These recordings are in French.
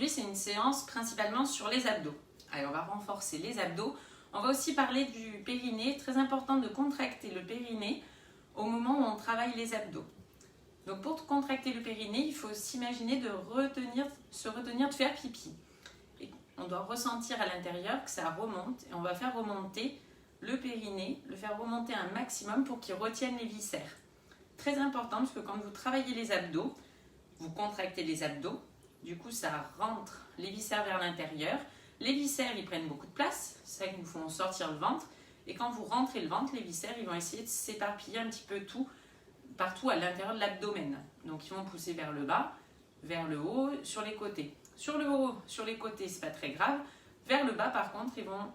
Aujourd'hui, c'est une séance principalement sur les abdos. Allez, on va renforcer les abdos. On va aussi parler du périnée. Très important de contracter le périnée au moment où on travaille les abdos. Donc pour contracter le périnée, il faut s'imaginer de se retenir de faire pipi. Et on doit ressentir à l'intérieur que ça remonte et on va faire remonter le périnée, le faire remonter un maximum pour qu'il retienne les viscères. Très important parce que quand vous travaillez les abdos, vous contractez les abdos, du coup ça rentre les viscères vers l'intérieur. Les viscères ils prennent beaucoup de place, c'est ça qui nous font sortir le ventre. Et quand vous rentrez le ventre, les viscères ils vont essayer de s'éparpiller un petit peu partout à l'intérieur de l'abdomen. Donc ils vont pousser vers le bas, vers le haut, sur les côtés. Sur le haut, sur les côtés, c'est pas très grave. Vers le bas par contre, ils vont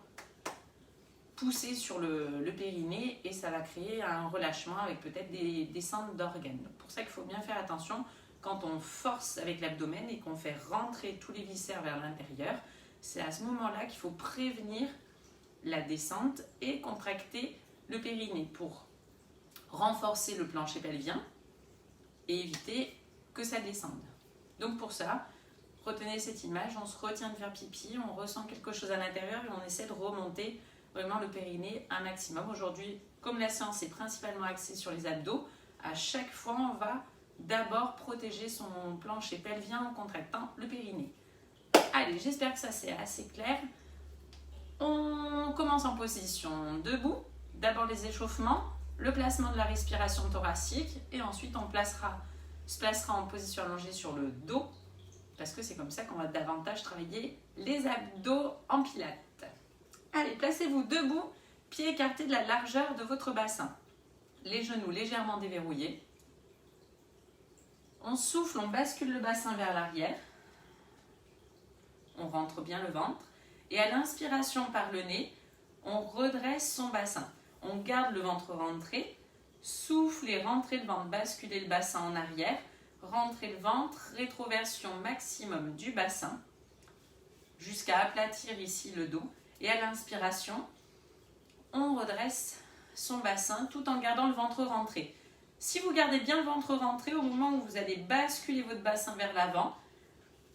pousser sur le périnée et ça va créer un relâchement avec peut-être des descentes d'organes. Donc pour ça qu'il faut bien faire attention quand on force avec l'abdomen et qu'on fait rentrer tous les viscères vers l'intérieur. C'est à ce moment-là qu'il faut prévenir la descente et contracter le périnée pour renforcer le plancher pelvien et éviter que ça descende. Donc pour ça, retenez cette image, on se retient de faire pipi, on ressent quelque chose à l'intérieur et on essaie de remonter vraiment le périnée un maximum. Aujourd'hui, comme la séance est principalement axée sur les abdos, à chaque fois on va d'abord protéger son plancher pelvien en contractant le périnée. Allez, j'espère que ça c'est assez clair. On commence en position debout. D'abord les échauffements, le placement de la respiration thoracique et ensuite on se placera en position allongée sur le dos parce que c'est comme ça qu'on va davantage travailler les abdos en pilates. Allez, placez-vous debout, pieds écartés de la largeur de votre bassin. Les genoux légèrement déverrouillés. On souffle, on bascule le bassin vers l'arrière. On rentre bien le ventre. Et à l'inspiration par le nez, on redresse son bassin. On garde le ventre rentré. Soufflez, rentrez le ventre, basculez le bassin en arrière. Rentrez le ventre, rétroversion maximum du bassin. Jusqu'à aplatir ici le dos. Et à l'inspiration, on redresse son bassin tout en gardant le ventre rentré. Si vous gardez bien le ventre rentré, au moment où vous allez basculer votre bassin vers l'avant,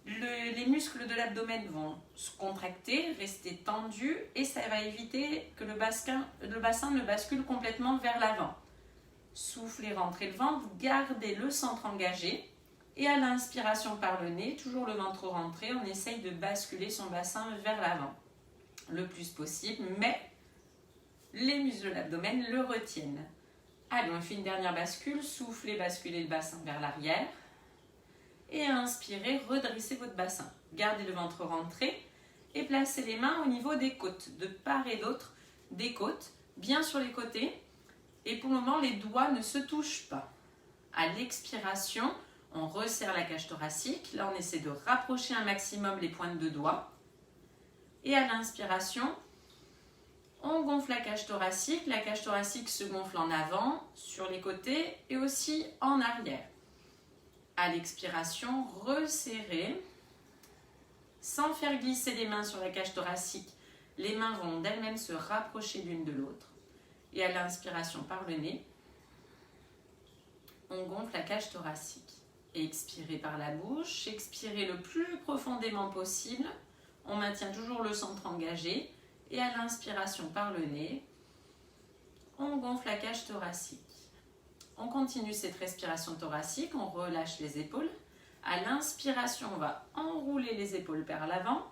les muscles de l'abdomen vont se contracter, rester tendus et ça va éviter que le bassin ne bascule complètement vers l'avant. Soufflez, rentrez le ventre, gardez le centre engagé et à l'inspiration par le nez, toujours le ventre rentré, on essaye de basculer son bassin vers l'avant le plus possible, mais les muscles de l'abdomen le retiennent. Allez, on fait une dernière bascule. Soufflez, basculez le bassin vers l'arrière. Et inspirez, redressez votre bassin. Gardez le ventre rentré et placez les mains au niveau des côtes, de part et d'autre des côtes, bien sur les côtés. Et pour le moment, les doigts ne se touchent pas. À l'expiration, on resserre la cage thoracique. Là, on essaie de rapprocher un maximum les pointes de doigts. Et à l'inspiration, on gonfle la cage thoracique se gonfle en avant, sur les côtés et aussi en arrière. À l'expiration, resserrez, sans faire glisser les mains sur la cage thoracique, les mains vont d'elles-mêmes se rapprocher l'une de l'autre. Et à l'inspiration par le nez, on gonfle la cage thoracique. Expirez par la bouche, expirez le plus profondément possible, on maintient toujours le centre engagé. Et à l'inspiration par le nez, on gonfle la cage thoracique. On continue cette respiration thoracique, on relâche les épaules. À l'inspiration, on va enrouler les épaules vers l'avant.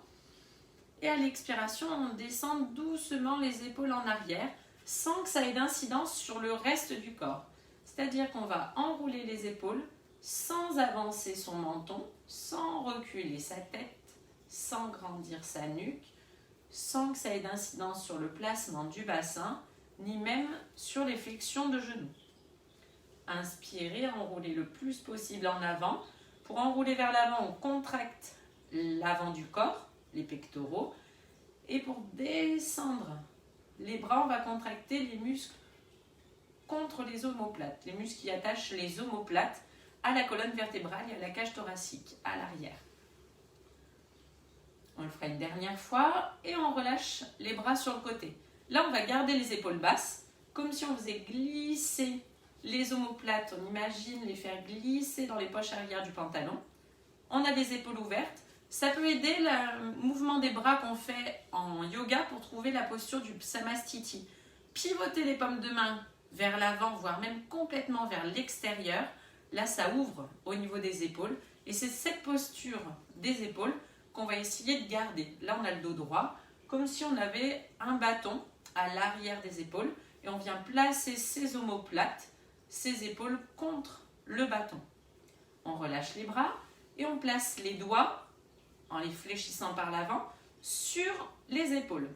Et à l'expiration, on descend doucement les épaules en arrière, sans que ça ait d'incidence sur le reste du corps. C'est-à-dire qu'on va enrouler les épaules sans avancer son menton, sans reculer sa tête, sans grandir sa nuque, sans que ça ait d'incidence sur le placement du bassin, ni même sur les flexions de genoux. Inspirez, enroulez le plus possible en avant. Pour enrouler vers l'avant, on contracte l'avant du corps, les pectoraux. Et pour descendre les bras, on va contracter les muscles contre les omoplates, les muscles qui attachent les omoplates à la colonne vertébrale et à la cage thoracique, à l'arrière. On le fera une dernière fois et on relâche les bras sur le côté. Là, on va garder les épaules basses, comme si on faisait glisser les omoplates. On imagine les faire glisser dans les poches arrière du pantalon. On a des épaules ouvertes, Ça peut aider le mouvement des bras qu'on fait en yoga pour trouver la posture du Samastiti. Pivoter les paumes de main vers l'avant, voire même complètement vers l'extérieur. Là, ça ouvre au niveau des épaules. Et c'est cette posture des épaules qu'on va essayer de garder. Là, on a le dos droit, comme si on avait un bâton à l'arrière des épaules. Et on vient placer ses omoplates, ses épaules contre le bâton. On relâche les bras et on place les doigts, en les fléchissant par l'avant, sur les épaules.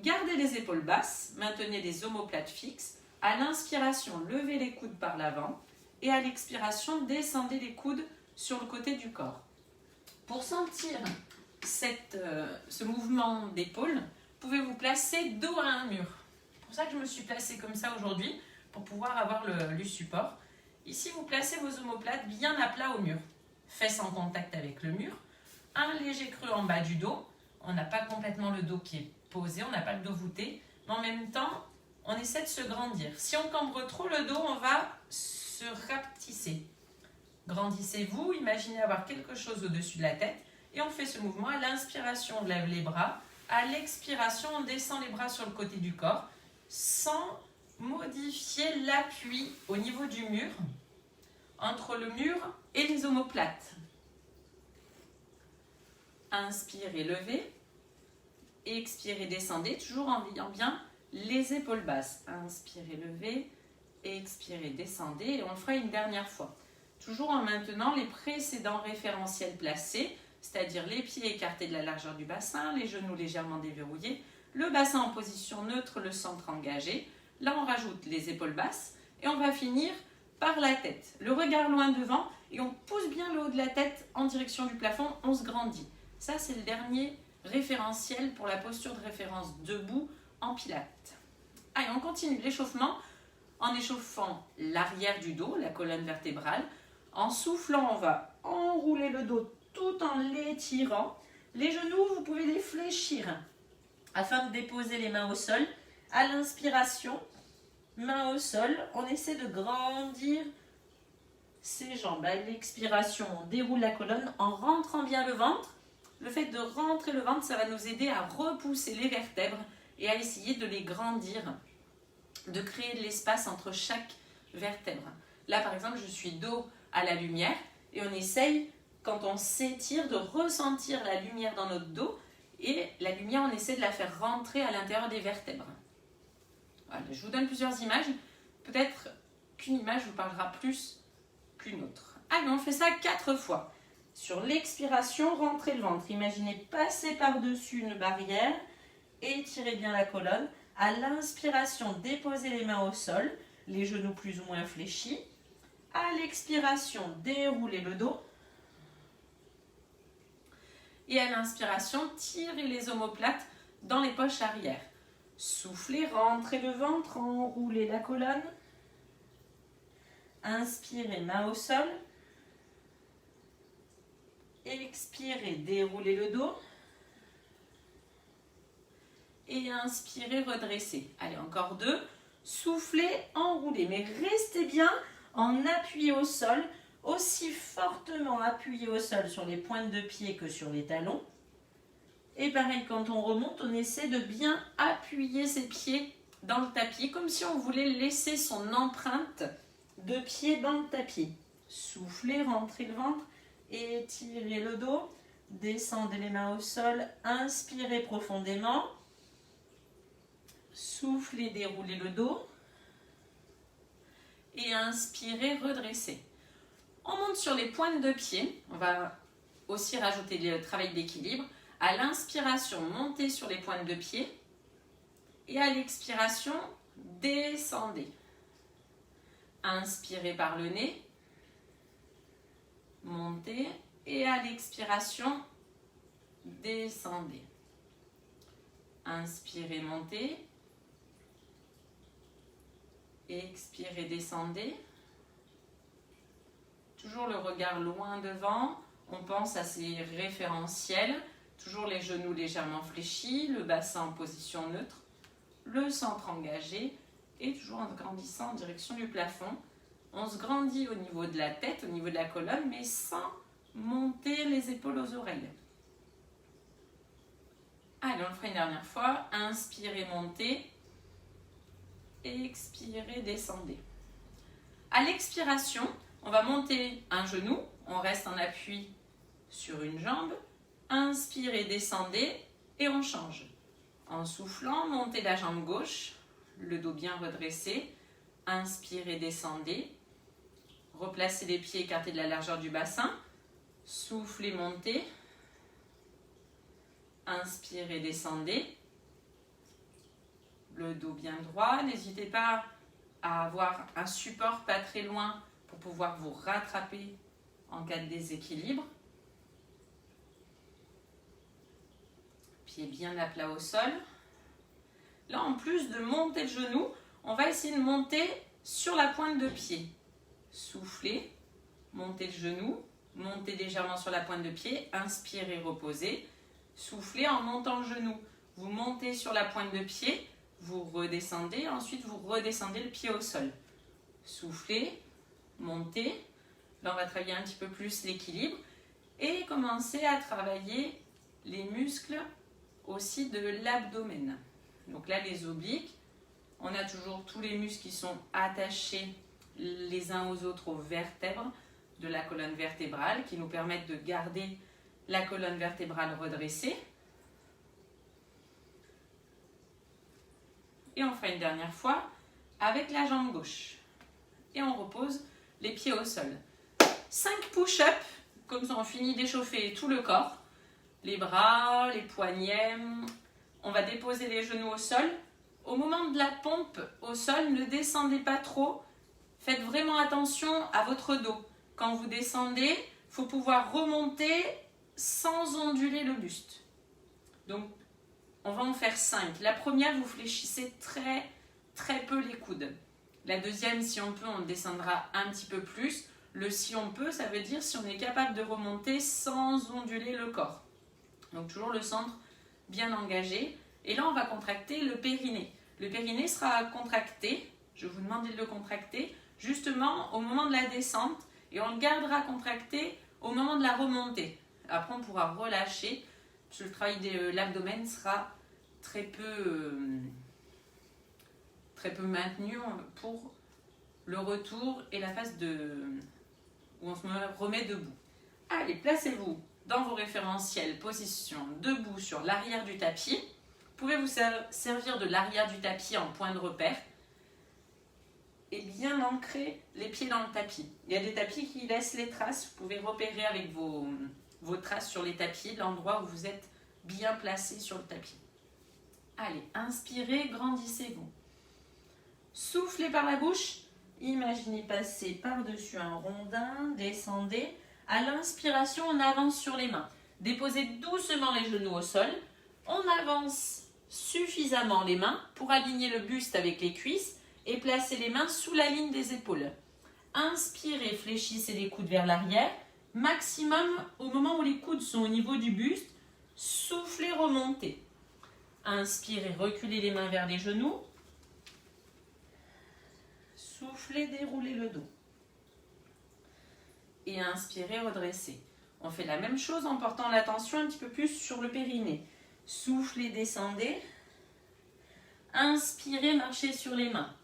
Gardez les épaules basses, maintenez les omoplates fixes. À l'inspiration, levez les coudes par l'avant et à l'expiration, descendez les coudes sur le côté du corps. Pour sentir ce mouvement d'épaule, pouvez vous placer dos à un mur. C'est pour ça que je me suis placée comme ça aujourd'hui, pour pouvoir avoir le support. Ici, vous placez vos omoplates bien à plat au mur, fesses en contact avec le mur, un léger creux en bas du dos. On n'a pas complètement le dos qui est posé, on n'a pas le dos voûté, mais en même temps, on essaie de se grandir. Si on cambre trop le dos, on va se rapetisser. Grandissez-vous, imaginez avoir quelque chose au-dessus de la tête et on fait ce mouvement. À l'inspiration, on lève les bras. À l'expiration, on descend les bras sur le côté du corps sans modifier l'appui au niveau du mur, entre le mur et les omoplates. Inspirez, levez. Expirez, descendez, toujours en ayant bien les épaules basses. Inspirez, levez. Expirez, descendez. Et on le fera une dernière fois. Toujours en maintenant les précédents référentiels placés, c'est-à-dire les pieds écartés de la largeur du bassin, les genoux légèrement déverrouillés, le bassin en position neutre, le centre engagé. Là, on rajoute les épaules basses et on va finir par la tête. Le regard loin devant et on pousse bien le haut de la tête en direction du plafond, on se grandit. Ça, c'est le dernier référentiel pour la posture de référence debout en pilates. Allez, on continue l'échauffement en échauffant l'arrière du dos, la colonne vertébrale. En soufflant, on va enrouler le dos tout en l'étirant. Les genoux, vous pouvez les fléchir afin de déposer les mains au sol. À l'inspiration, main au sol, on essaie de grandir ses jambes. À l'expiration, on déroule la colonne en rentrant bien le ventre. Le fait de rentrer le ventre, ça va nous aider à repousser les vertèbres et à essayer de les grandir, de créer de l'espace entre chaque vertèbre. Là, par exemple, je suis dos à la lumière et on essaye, quand on s'étire, de ressentir la lumière dans notre dos et la lumière, on essaie de la faire rentrer à l'intérieur des vertèbres. Voilà, je vous donne plusieurs images. Peut-être qu'une image vous parlera plus qu'une autre. Allez, on fait ça 4 fois. Sur l'expiration, rentrez le ventre. Imaginez passer par-dessus une barrière, étirez bien la colonne. À l'inspiration, déposez les mains au sol, les genoux plus ou moins fléchis. À l'expiration, déroulez le dos. Et à l'inspiration, tirez les omoplates dans les poches arrière. Soufflez, rentrez le ventre, enroulez la colonne. Inspirez, main au sol. Expirez, déroulez le dos. Et inspirez, redressez. Allez, encore 2. Soufflez, enroulez. Mais restez bien en appui au sol, aussi fortement appuyé au sol sur les pointes de pied que sur les talons. Et pareil, quand on remonte, on essaie de bien appuyer ses pieds dans le tapis, comme si on voulait laisser son empreinte de pied dans le tapis. Soufflez, rentrez le ventre, étirez le dos, descendez les mains au sol, inspirez profondément. Soufflez, déroulez le dos. Et inspirez, redressez. On monte sur les pointes de pied. On va aussi rajouter le travail d'équilibre. À l'inspiration, montez sur les pointes de pied. Et à l'expiration, descendez. Inspirez par le nez. Montez. Et à l'expiration, descendez. Inspirez, montez. Expirez, descendez. Toujours le regard loin devant. On pense à ces référentiels. Toujours les genoux légèrement fléchis, le bassin en position neutre, le centre engagé et toujours en grandissant en direction du plafond. On se grandit au niveau de la tête, au niveau de la colonne, mais sans monter les épaules aux oreilles. on le fera une dernière fois. Inspirez, montez. Expirez, descendez. À l'expiration, on va monter un genou. On reste en appui sur une jambe. Inspirez, descendez et on change. En soufflant, montez la jambe gauche, le dos bien redressé. Inspirez, descendez. Replacez les pieds écartés de la largeur du bassin. Soufflez, montez. Inspirez, descendez. Le dos bien droit. N'hésitez pas à avoir un support pas très loin pour pouvoir vous rattraper en cas de déséquilibre. Pied bien à plat au sol. Là, en plus de monter le genou, on va essayer de monter sur la pointe de pied. Soufflez, montez le genou, montez légèrement sur la pointe de pied, inspirez, reposez. Soufflez en montant le genou. Vous montez sur la pointe de pied, vous redescendez, ensuite vous redescendez le pied au sol. Soufflez, montez. Là, on va travailler un petit peu plus l'équilibre et commencer à travailler les muscles aussi de l'abdomen. Donc là, les obliques, on a toujours tous les muscles qui sont attachés les uns aux autres aux vertèbres de la colonne vertébrale qui nous permettent de garder la colonne vertébrale redressée. Et on fera une dernière fois avec la jambe gauche. Et on repose les pieds au sol. 5 push-ups, comme ça on finit d'échauffer tout le corps. Les bras, les poignets. On va déposer les genoux au sol. Au moment de la pompe au sol, ne descendez pas trop. Faites vraiment attention à votre dos. Quand vous descendez, il faut pouvoir remonter sans onduler le buste. Donc, on va en faire 5. La première, vous fléchissez très peu les coudes. La deuxième, si on peut, on descendra un petit peu plus. Le si on peut, ça veut dire si on est capable de remonter sans onduler le corps. Donc, toujours le centre bien engagé. Et là, on va contracter le périnée. Le périnée sera contracté, je vous demande de le contracter, justement au moment de la descente et on le gardera contracté au moment de la remontée. Après, on pourra relâcher, parce que le travail de l'abdomen sera très peu maintenu pour le retour et la phase où on se remet debout. Allez, placez-vous dans vos référentiels, position debout sur l'arrière du tapis. Vous pouvez vous servir de l'arrière du tapis en point de repère et bien ancrer les pieds dans le tapis. Il y a des tapis qui laissent les traces. Vous pouvez repérer avec vos traces sur les tapis l'endroit où vous êtes bien placé sur le tapis. Allez, inspirez, grandissez-vous. Soufflez par la bouche. Imaginez passer par-dessus un rondin, descendez. À l'inspiration, on avance sur les mains. Déposez doucement les genoux au sol. On avance suffisamment les mains pour aligner le buste avec les cuisses et placer les mains sous la ligne des épaules. Inspirez, fléchissez les coudes vers l'arrière. Maximum au moment où les coudes sont au niveau du buste. Soufflez, remontez. Inspirez, reculez les mains vers les genoux. Soufflez, déroulez le dos. Et inspirez, redressez. On fait la même chose en portant l'attention un petit peu plus sur le périnée. Soufflez, descendez. Inspirez, marchez sur les mains.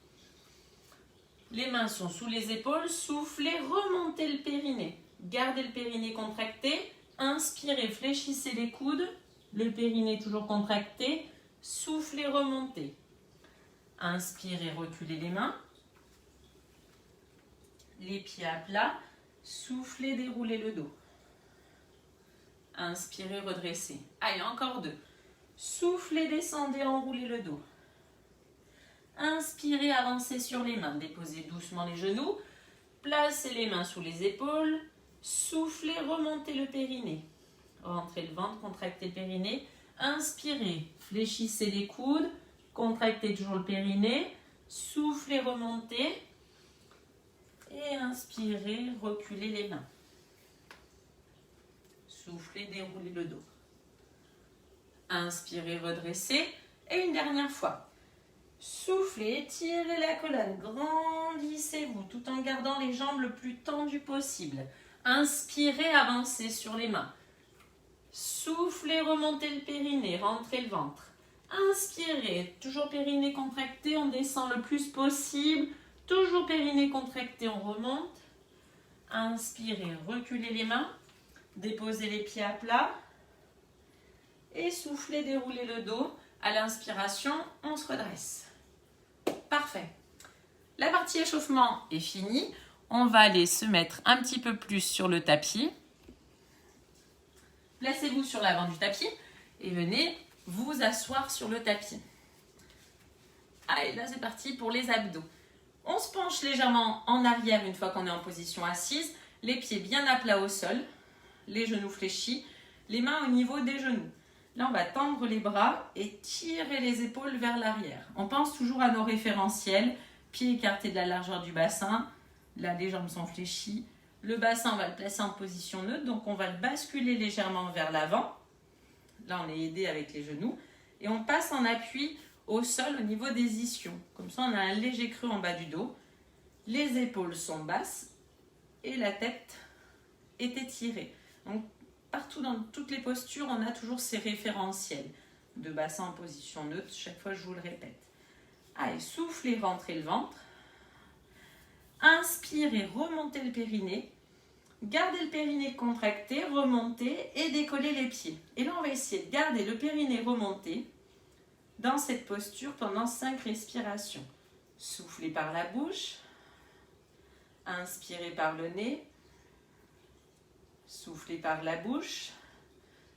Les mains sont sous les épaules. Soufflez, remontez le périnée. Gardez le périnée contracté. Inspirez, fléchissez les coudes. Le périnée toujours contracté. Soufflez, remontez. Inspirez, reculez les mains. Les pieds à plat. Soufflez, déroulez le dos. Inspirez, redressez. Allez, encore 2. Soufflez, descendez, enroulez le dos. Inspirez, avancez sur les mains. Déposez doucement les genoux. Placez les mains sous les épaules. Soufflez, remontez le périnée. Rentrez le ventre, contractez le périnée. Inspirez, fléchissez les coudes. Contractez toujours le périnée. Soufflez, remontez. Et inspirez, reculez les mains. Soufflez, déroulez le dos. Inspirez, redressez. Et une dernière fois. Soufflez, étirez la colonne. Grandissez-vous tout en gardant les jambes le plus tendues possible. Inspirez, avancez sur les mains. Soufflez, remontez le périnée, rentrez le ventre. Inspirez, toujours périnée contracté, on descend le plus possible. Toujours périnée contracté, on remonte. Inspirez, reculez les mains. Déposez les pieds à plat. Et soufflez, déroulez le dos. À l'inspiration, on se redresse. Parfait. La partie échauffement est finie. On va aller se mettre un petit peu plus sur le tapis. Placez-vous sur l'avant du tapis et venez vous asseoir sur le tapis. Allez, là c'est parti pour les abdos. On se penche légèrement en arrière une fois qu'on est en position assise. Les pieds bien à plat au sol. Les genoux fléchis. Les mains au niveau des genoux. Là, on va tendre les bras et tirer les épaules vers l'arrière. On pense toujours à nos référentiels. Pieds écartés de la largeur du bassin. Là, les jambes sont fléchies. Le bassin, on va le placer en position neutre. Donc, on va le basculer légèrement vers l'avant. Là, on est aidé avec les genoux. Et on passe en appui au sol au niveau des ischions. Comme ça, on a un léger creux en bas du dos. Les épaules sont basses et la tête est étirée. Donc, partout dans toutes les postures, on a toujours ces référentiels de bassin en position neutre. Chaque fois, je vous le répète. Allez, soufflez, rentrez le ventre. Inspirez, remontez le périnée. Gardez le périnée contracté, remontez et décollez les pieds. Et là, on va essayer de garder le périnée remonté dans cette posture pendant 5 respirations. Soufflez par la bouche. Inspirez par le nez. Soufflez par la bouche.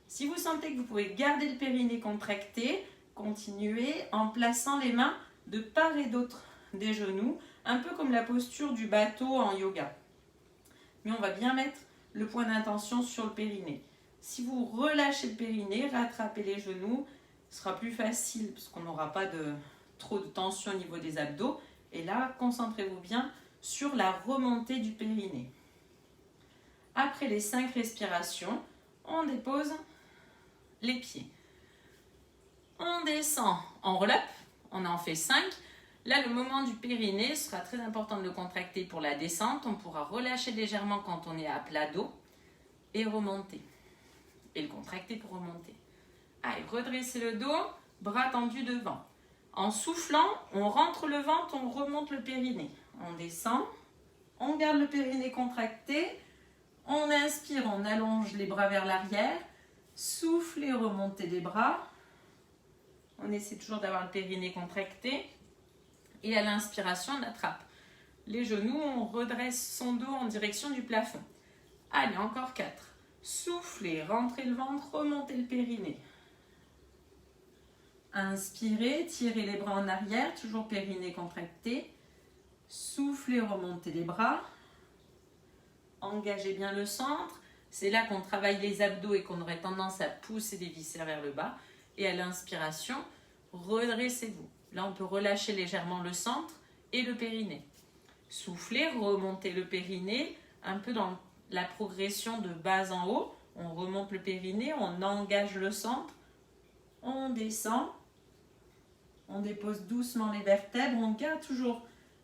Si vous sentez que vous pouvez garder le périnée contracté, continuez en plaçant les mains de part et d'autre des genoux, un peu comme la posture du bateau en yoga. Mais on va bien mettre le point d'intention sur le périnée. Si vous relâchez le périnée, rattrapez les genoux, ce sera plus facile parce qu'on n'aura pas trop de tension au niveau des abdos. Et là, concentrez-vous bien sur la remontée du périnée. Après les 5 respirations, on dépose les pieds. On descend en relâche, on en fait 5. Là, le moment du périnée sera très important de le contracter pour la descente. On pourra relâcher légèrement quand on est à plat dos et remonter. Et le contracter pour remonter. Allez, redressez le dos, bras tendus devant. En soufflant, on rentre le ventre, on remonte le périnée. On descend, on garde le périnée contracté. On inspire, on allonge les bras vers l'arrière. Soufflez, remontez les bras. On essaie toujours d'avoir le périnée contracté. Et à l'inspiration, on attrape les genoux, on redresse son dos en direction du plafond. Allez, encore 4. Soufflez, rentrez le ventre, remontez le périnée. Inspirez, tirez les bras en arrière, toujours périnée contracté. Soufflez, remontez les bras. Engagez bien le centre. C'est là qu'on travaille les abdos et qu'on aurait tendance à pousser les viscères vers le bas. Et à l'inspiration, redressez-vous. Là, on peut relâcher légèrement le centre et le périnée. Soufflez, remontez le périnée, un peu dans la progression de bas en haut. On remonte le périnée, on engage le centre, on descend, on dépose doucement les vertèbres, on garde toujours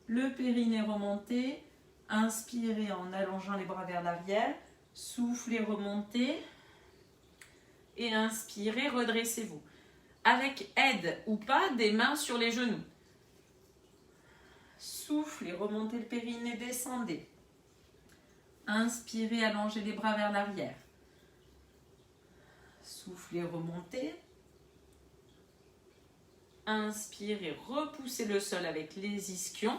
le périnée remonté. Inspirez en allongeant les bras vers l'arrière, soufflez, remontez et inspirez, redressez-vous. Avec aide ou pas, des mains sur les genoux. Soufflez, remontez le périnée, descendez. Inspirez, allongez les bras vers l'arrière. Soufflez, remontez. Inspirez, repoussez le sol avec les ischions.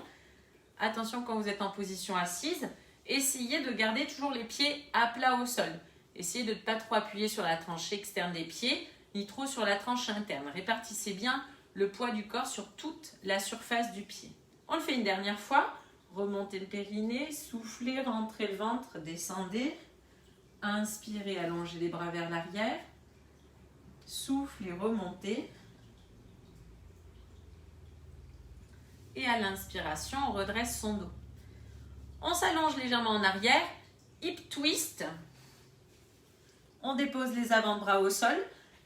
Attention quand vous êtes en position assise, essayez de garder toujours les pieds à plat au sol. Essayez de ne pas trop appuyer sur la tranchée externe des pieds, ni trop sur la tranche interne. Répartissez bien le poids du corps sur toute la surface du pied. On le fait une dernière fois. Remontez le périnée, soufflez, rentrez le ventre, descendez. Inspirez, allongez les bras vers l'arrière. Soufflez, remontez. Et à l'inspiration, on redresse son dos. On s'allonge légèrement en arrière. Hip twist. On dépose les avant-bras au sol.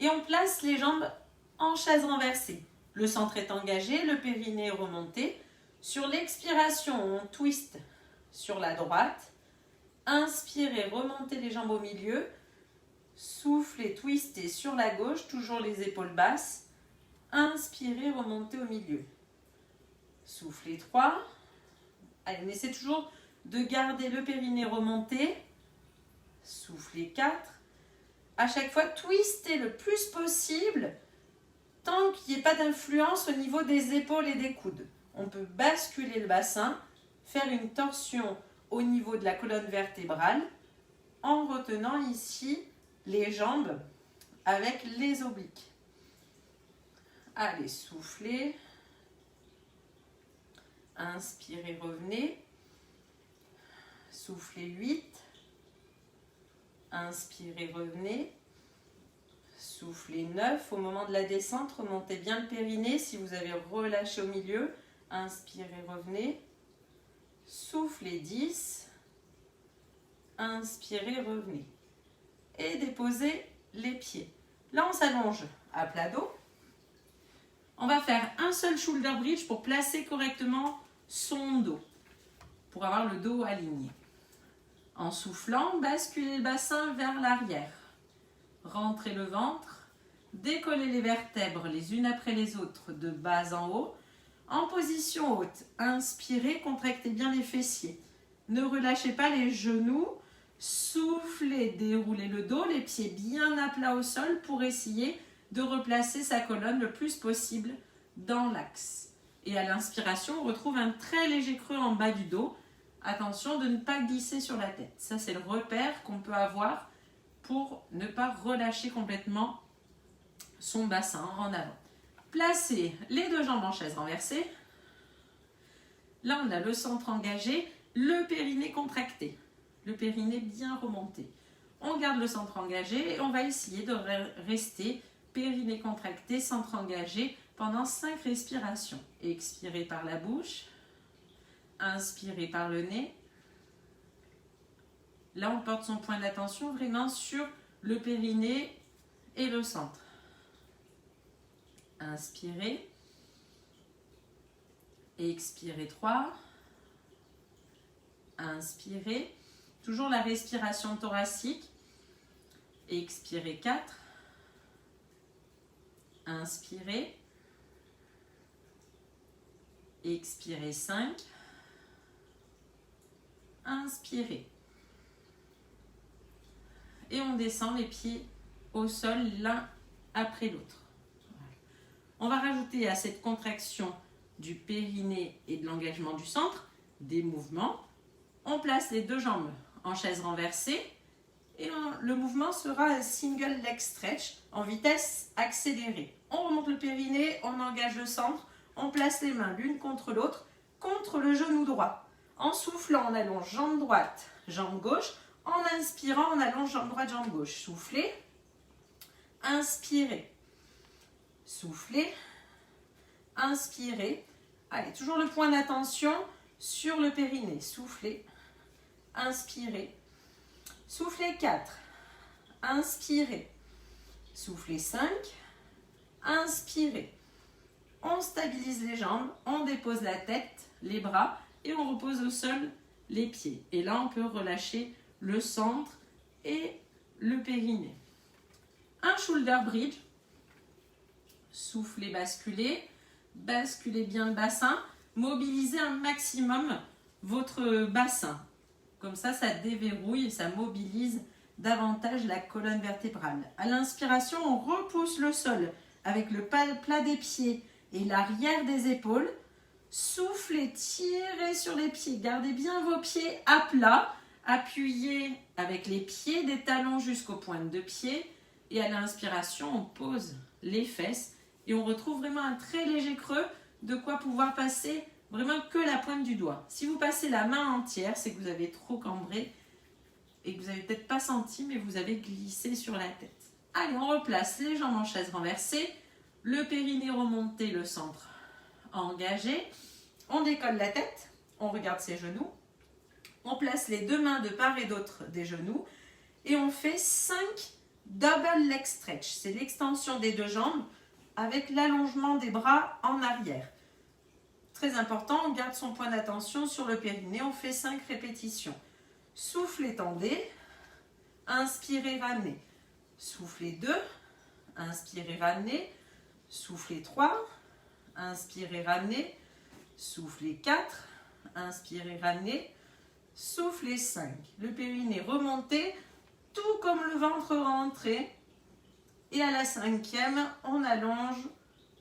Et on place les jambes en chaise renversée. Le centre est engagé, le périnée est remonté. Sur l'expiration, on twist sur la droite. Inspirez, remontez les jambes au milieu. Soufflez, twistez sur la gauche, toujours les épaules basses. Inspirez, remontez au milieu. Soufflez 3. Allez, on essaie toujours de garder le périnée remonté. Soufflez 4. À chaque fois, twistez le plus possible tant qu'il n'y ait pas d'influence au niveau des épaules et des coudes. On peut basculer le bassin, faire une torsion au niveau de la colonne vertébrale en retenant ici les jambes avec les obliques. Allez, soufflez. Inspirez, revenez. Soufflez 8. Inspirez, revenez. Soufflez 9. Au moment de la descente, remontez bien le périnée. Si vous avez relâché au milieu, inspirez, revenez. Soufflez 10. Inspirez, revenez. Et déposez les pieds. Là, on s'allonge à plat dos. On va faire un seul shoulder bridge pour placer correctement son dos, pour avoir le dos aligné. En soufflant, basculez le bassin vers l'arrière. Rentrez le ventre, décollez les vertèbres les unes après les autres de bas en haut. En position haute, inspirez, contractez bien les fessiers. Ne relâchez pas les genoux. Soufflez, déroulez le dos, les pieds bien à plat au sol pour essayer de replacer sa colonne le plus possible dans l'axe. Et à l'inspiration, on retrouve un très léger creux en bas du dos. Attention de ne pas glisser sur la tête. Ça, c'est le repère qu'on peut avoir pour ne pas relâcher complètement son bassin en avant. Placez les deux jambes en chaise renversée. Là, on a le centre engagé, le périnée contracté. Le périnée bien remonté. On garde le centre engagé et on va essayer de rester périnée contracté, centre engagé pendant 5 respirations. Expirez par la bouche, inspirez par le nez. Là, on porte son point d'attention vraiment sur le périnée et le centre. Inspirez. Expirez 3. Inspirez. Toujours la respiration thoracique. Expirez 4. Inspirez. Expirez 5. Inspirez. Et on descend les pieds au sol l'un après l'autre. On va rajouter à cette contraction du périnée et de l'engagement du centre des mouvements. On place les deux jambes en chaise renversée et le mouvement sera un single leg stretch en vitesse accélérée. On remonte le périnée, on engage le centre, on place les mains l'une contre l'autre, contre le genou droit. En soufflant, on allonge jambe droite, jambe gauche. En inspirant, on allonge jambe droite, jambe gauche. Soufflez, inspirez, soufflez, inspirez. Allez, toujours le point d'attention sur le périnée. Soufflez, inspirez. Soufflez 4, inspirez. Soufflez 5, inspirez. On stabilise les jambes, on dépose la tête, les bras et on repose au sol les pieds. Et là, on peut relâcher le centre et le périnée. Un shoulder bridge. Soufflez, basculez. Basculez bien le bassin. Mobilisez un maximum votre bassin. Comme ça, ça déverrouille et ça mobilise davantage la colonne vertébrale. À l'inspiration, on repousse le sol avec le plat des pieds et l'arrière des épaules. Soufflez, tirez sur les pieds. Gardez bien vos pieds à plat. Appuyez avec les pieds des talons jusqu'aux pointes de pied. Et à l'inspiration, on pose les fesses. Et on retrouve vraiment un très léger creux, de quoi pouvoir passer vraiment que la pointe du doigt. Si vous passez la main entière, c'est que vous avez trop cambré et que vous n'avez peut-être pas senti, mais vous avez glissé sur la tête. Allez, on replace les jambes en chaise renversée, le périnée remonté, le centre engagé. On décolle la tête, on regarde ses genoux. On place les deux mains de part et d'autre des genoux et on fait 5 double leg stretch. C'est l'extension des deux jambes avec l'allongement des bras en arrière. Très important, on garde son point d'attention sur le périnée. On fait 5 répétitions. Soufflez, tendez. Inspirez, ramenez. Soufflez 2. Inspirez, ramenez. Soufflez 3. Inspirez, ramenez. Soufflez 4. Inspirez, ramenez. Soufflez 5. Le périnée remontez, tout comme le ventre rentré. Et à la 5e, on allonge,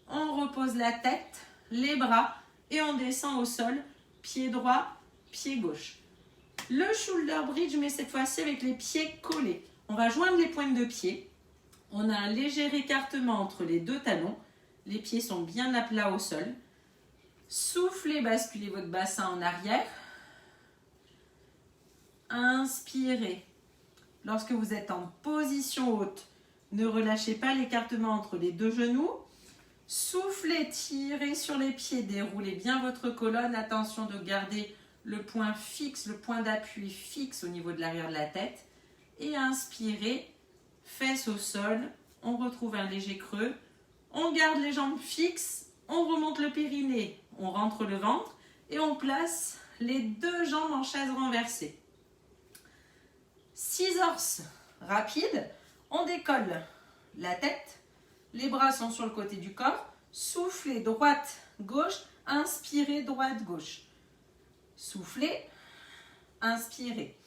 on repose la tête, les bras et on descend au sol, pied droit, pied gauche. Le shoulder bridge, mais cette fois-ci avec les pieds collés. On va joindre les pointes de pied. On a un léger écartement entre les deux talons. Les pieds sont bien à plat au sol. Soufflez, basculez votre bassin en arrière. Inspirez. Lorsque vous êtes en position haute, ne relâchez pas l'écartement entre les deux genoux. Soufflez, tirez sur les pieds, déroulez bien votre colonne. Attention de garder le point fixe, le point d'appui fixe au niveau de l'arrière de la tête. Et inspirez, fesses au sol. On retrouve un léger creux. On garde les jambes fixes. On remonte le périnée. On rentre le ventre. Et on place les deux jambes en chaise renversée. Scissors rapide. On décolle la tête. Les bras sont sur le côté du corps. Soufflez droite, gauche. Inspirez droite, gauche. Soufflez. Inspirez.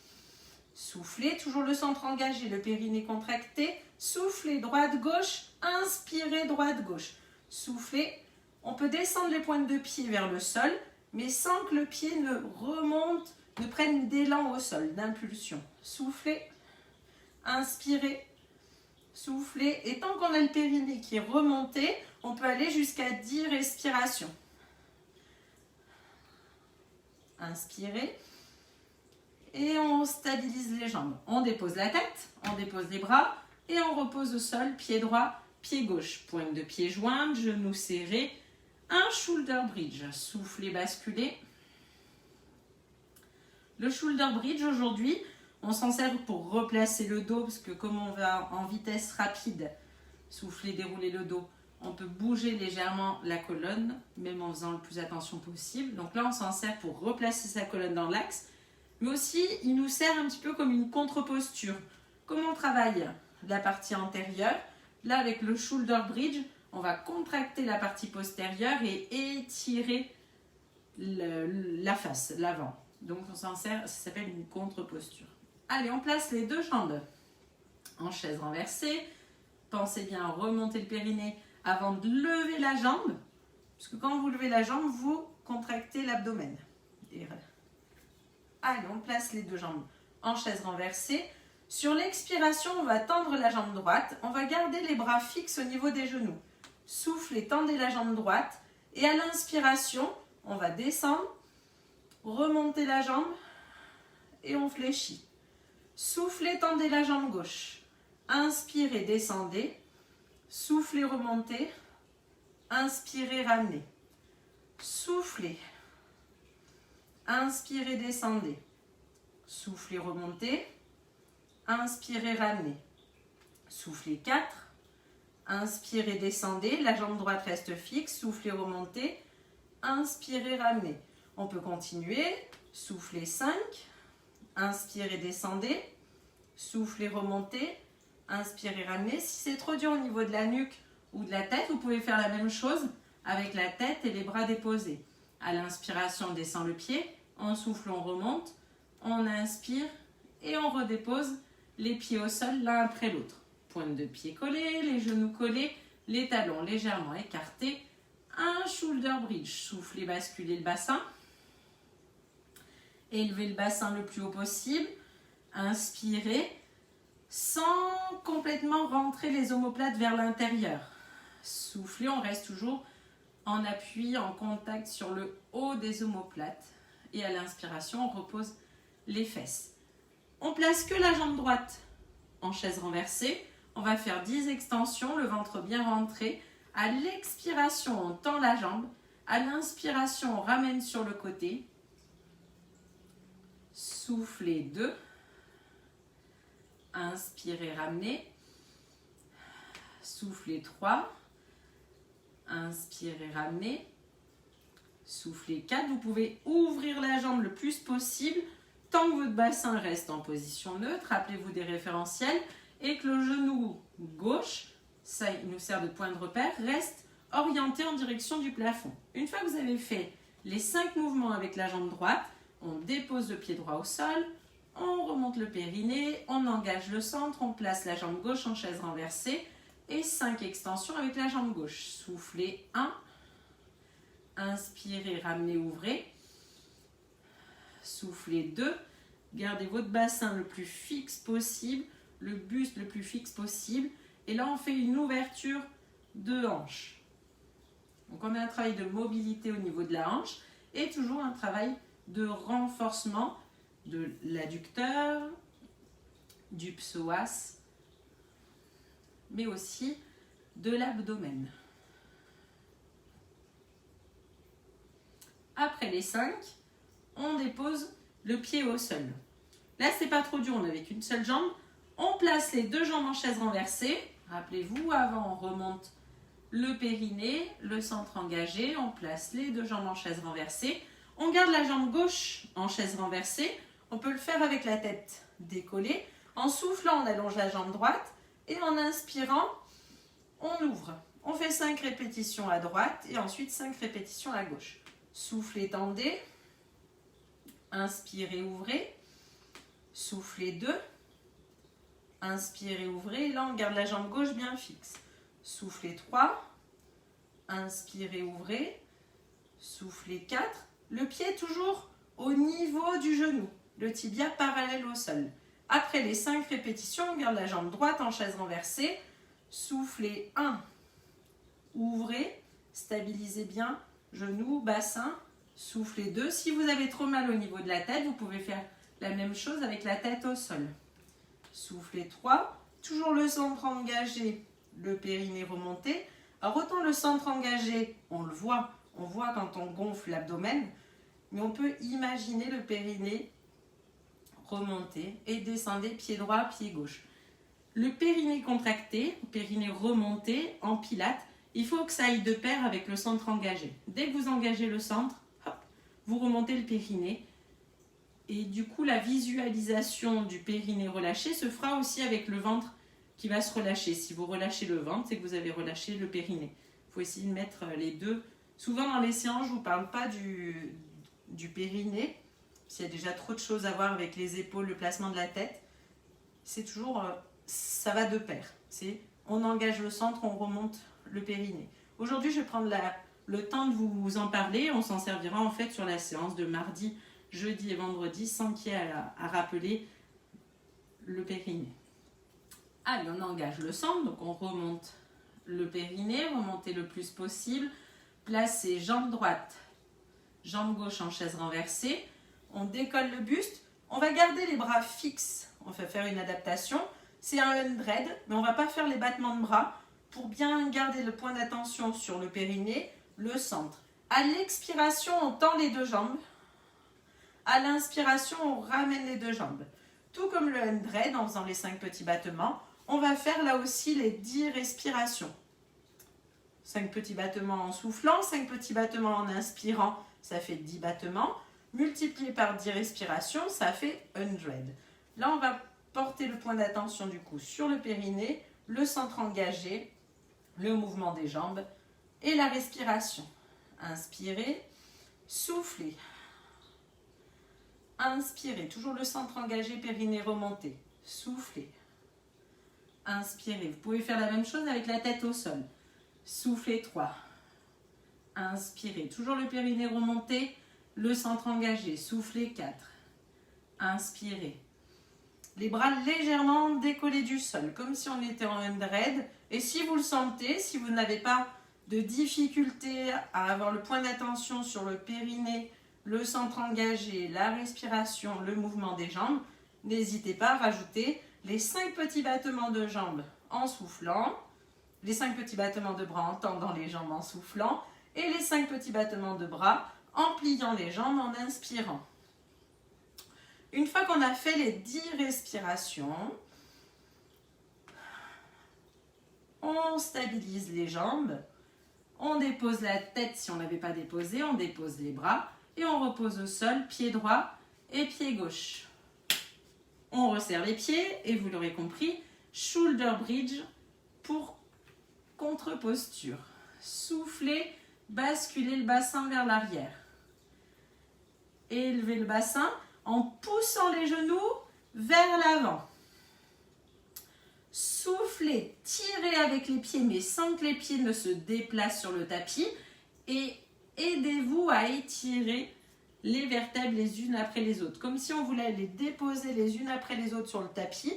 Soufflez, toujours le centre engagé, le périnée contracté. Soufflez droite, gauche. Inspirez droite, gauche. Soufflez. On peut descendre les pointes de pied vers le sol, mais sans que le pied ne remonte, ne prenne d'élan au sol, d'impulsion. Soufflez. Inspirez. Soufflez. Et tant qu'on a le périnée qui est remonté, on peut aller jusqu'à 10 respirations. Inspirez. Et on stabilise les jambes. On dépose la tête, on dépose les bras et on repose au sol, pied droit, pied gauche. Pointe de pied jointe, genoux serrés. Un shoulder bridge. Soufflez, basculez. Le shoulder bridge aujourd'hui, on s'en sert pour replacer le dos parce que comme on va en vitesse rapide, souffler, dérouler le dos, on peut bouger légèrement la colonne, même en faisant le plus attention possible. Donc là, on s'en sert pour replacer sa colonne dans l'axe. Mais aussi, il nous sert un petit peu comme une contre-posture. Comme on travaille la partie antérieure, là avec le shoulder bridge, on va contracter la partie postérieure et étirer la face, l'avant. Donc on s'en sert, ça s'appelle une contre-posture. Allez, on place les deux jambes en chaise renversée. Pensez bien à remonter le périnée avant de lever la jambe. Parce que quand vous levez la jambe, vous contractez l'abdomen. Allez, on place les deux jambes en chaise renversée. Sur l'expiration, on va tendre la jambe droite. On va garder les bras fixes au niveau des genoux. Soufflez, tendez la jambe droite. Et à l'inspiration, on va descendre, remonter la jambe et on fléchit. Soufflez, tendez la jambe gauche. Inspirez, descendez. Soufflez, remontez. Inspirez, ramenez. Soufflez. Inspirez, descendez. Soufflez, remontez. Inspirez, ramenez. Soufflez 4. Inspirez, descendez. La jambe droite reste fixe. Soufflez, remontez. Inspirez, ramenez. On peut continuer. Soufflez 5. Inspirez, descendez. Soufflez, remontez. Inspirez, ramenez. Si c'est trop dur au niveau de la nuque ou de la tête, vous pouvez faire la même chose avec la tête et les bras déposés. À l'inspiration, on descend le pied. On souffle, on remonte. On inspire et on redépose les pieds au sol l'un après l'autre. Pointe de pied collée, les genoux collés, les talons légèrement écartés. Un shoulder bridge. Soufflez, basculez le bassin. Élevez le bassin le plus haut possible. Inspirez sans complètement rentrer les omoplates vers l'intérieur. Soufflez, on reste toujours en appui, en contact sur le haut des omoplates. Et à l'inspiration, on repose les fesses. On place que la jambe droite en chaise renversée. On va faire 10 extensions, le ventre bien rentré. À l'expiration, on tend la jambe. À l'inspiration, on ramène sur le côté. Soufflez 2. Inspirez, ramenez. Soufflez 3. Inspirez, ramenez. Soufflez 4. Vous pouvez ouvrir la jambe le plus possible tant que votre bassin reste en position neutre. Rappelez-vous des référentiels. et que le genou gauche, ça il nous sert de point de repère, reste orienté en direction du plafond. Une fois que vous avez fait les 5 mouvements avec la jambe droite, on dépose le pied droit au sol, on remonte le périnée, on engage le centre, on place la jambe gauche en chaise renversée et 5 extensions avec la jambe gauche. Soufflez 1, inspirez, ramenez, ouvrez. Soufflez 2, gardez votre bassin le plus fixe possible, le buste le plus fixe possible. Et là, on fait une ouverture de hanche. Donc, on a un travail de mobilité au niveau de la hanche et toujours un travail de renforcement de l'adducteur, du psoas, mais aussi de l'abdomen. Après les 5, on dépose le pied au sol. Là, c'est pas trop dur, on n'a qu'une seule jambe. On place les 2 jambes en chaise renversée. Rappelez-vous, avant, on remonte le périnée, le centre engagé. On place les 2 jambes en chaise renversée. On garde la jambe gauche en chaise renversée. On peut le faire avec la tête décollée. En soufflant, on allonge la jambe droite. Et en inspirant, on ouvre. On fait 5 répétitions à droite et ensuite 5 répétitions à gauche. Soufflez, tendez. Inspirez, ouvrez. Soufflez 2. Inspirez, ouvrez. Là, on garde la jambe gauche bien fixe. Soufflez 3. Inspirez, ouvrez. Soufflez 4. Le pied toujours au niveau du genou. Le tibia parallèle au sol. Après les 5 répétitions, on garde la jambe droite en chaise renversée. Soufflez 1. Ouvrez. Stabilisez bien genou, bassin. Soufflez 2. Si vous avez trop mal au niveau de la tête, vous pouvez faire la même chose avec la tête au sol. Soufflez 3. Toujours le centre engagé, le périnée remonté. Alors autant le centre engagé, on le voit. On voit quand on gonfle l'abdomen. Mais on peut imaginer le périnée remonter et descendez pied droit, pied gauche. Le périnée contracté, le périnée remonté en pilates, il faut que ça aille de pair avec le centre engagé. Dès que vous engagez le centre, hop, vous remontez le périnée. Et du coup, la visualisation du périnée relâché se fera aussi avec le ventre qui va se relâcher. Si vous relâchez le ventre, c'est que vous avez relâché le périnée. Il faut essayer de mettre les deux. Souvent dans les séances, je ne vous parle pas du périnée. S'il y a déjà trop de choses à voir avec les épaules, le placement de la tête, c'est toujours, ça va de pair. On engage le centre, on remonte le périnée. Aujourd'hui, je vais prendre le temps de vous en parler. On s'en servira en fait sur la séance de mardi, jeudi et vendredi, sans qu'il y ait à rappeler le périnée. Allez, on engage le centre, donc on remonte le périnée, remontez le plus possible. Placez jambe droite, jambe gauche en chaise renversée. On décolle le buste. On va garder les bras fixes. On va faire une adaptation. C'est un hundred, mais on ne va pas faire les battements de bras pour bien garder le point d'attention sur le périnée, le centre. À l'expiration, on tend les 2 jambes. À l'inspiration, on ramène les 2 jambes. Tout comme le hundred, en faisant les 5 petits battements, on va faire là aussi les 10 respirations. 5 petits battements en soufflant, 5 petits battements en inspirant, ça fait 10 battements. Multiplié par 10 respirations, ça fait 100. Là, on va porter le point d'attention du coup sur le périnée, le centre engagé, le mouvement des jambes et la respiration. Inspirez, soufflez. Inspirez, toujours le centre engagé, périnée remonté. Soufflez. Inspirez. Vous pouvez faire la même chose avec la tête au sol. Soufflez 3. Inspirez, toujours le périnée remonté, le centre engagé. Soufflez 4. Inspirez. Les bras légèrement décollés du sol, comme si on était en hundred. Et si vous le sentez, si vous n'avez pas de difficulté à avoir le point d'attention sur le périnée, le centre engagé, la respiration, le mouvement des jambes, n'hésitez pas à rajouter les 5 petits battements de jambes en soufflant, les 5 petits battements de bras en tendant les jambes en soufflant et les 5 petits battements de bras en pliant les jambes en inspirant. Une fois qu'on a fait les 10 respirations, on stabilise les jambes, on dépose la tête si on n'avait pas déposé, on dépose les bras et on repose au sol, pied droit et pied gauche. On resserre les pieds et vous l'aurez compris, shoulder bridge pour contre-posture. Soufflez, basculez le bassin vers l'arrière. Élevez le bassin en poussant les genoux vers l'avant. Soufflez, tirez avec les pieds, mais sans que les pieds ne se déplacent sur le tapis. Et aidez-vous à étirer les vertèbres les unes après les autres. Comme si on voulait les déposer les unes après les autres sur le tapis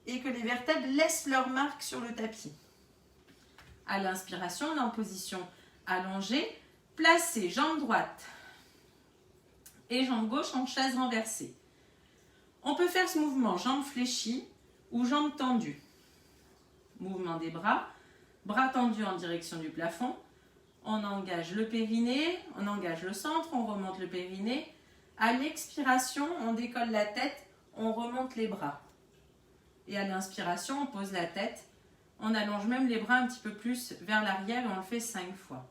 et que les vertèbres laissent leur marque sur le tapis. À l'inspiration, on est en position allongée. Placez jambe droite et jambe gauche en chaise renversée. On peut faire ce mouvement jambes fléchies ou jambes tendues. Mouvement des bras, bras tendus en direction du plafond. On engage le périnée, on engage le centre, on remonte le périnée. À l'expiration, on décolle la tête, on remonte les bras. Et à l'inspiration, on pose la tête. On allonge même les bras un petit peu plus vers l'arrière et on le fait 5 fois.